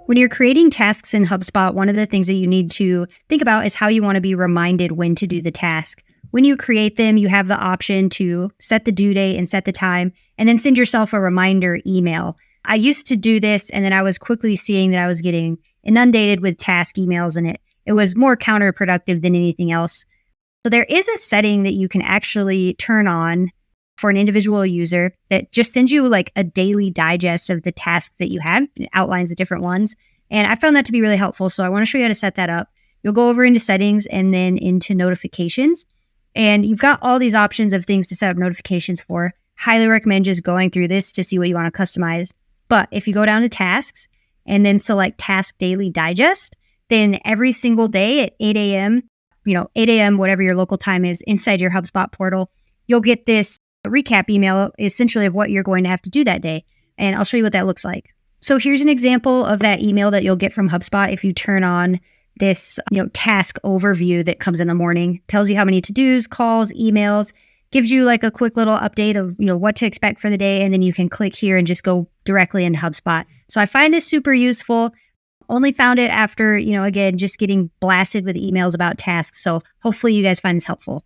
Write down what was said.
When you're creating tasks in HubSpot, one of the things that you need to think about is how you want to be reminded when to do the task. When you create them, you have the option to set the due date and set the time, and then send yourself a reminder email. I used to do this, and then I was quickly seeing that I was getting inundated with task emails, and it was more counterproductive than anything else. So there is a setting that you can actually turn on for an individual user that just sends you like a daily digest of the tasks that you have. It outlines the different ones. And I found that to be really helpful. So I want to show you how to set that up. You'll go over into settings and then into notifications. And you've got all these options of things to set up notifications for. Highly recommend just going through this to see what you want to customize. But if you go down to tasks and then select task daily digest, then every single day at 8 a.m., 8 a.m., whatever your local time is inside your HubSpot portal, you'll get this recap email essentially of what you're going to have to do that day. And I'll show you what that looks like. So here's an example of that email that you'll get from HubSpot if you turn on this, task overview that comes in the morning. Tells you how many to-dos, calls, emails, gives you like a quick little update of, what to expect for the day. And then you can click here and just go directly into HubSpot. So I find this super useful. Only found it after, again, just getting blasted with emails about tasks. So hopefully you guys find this helpful.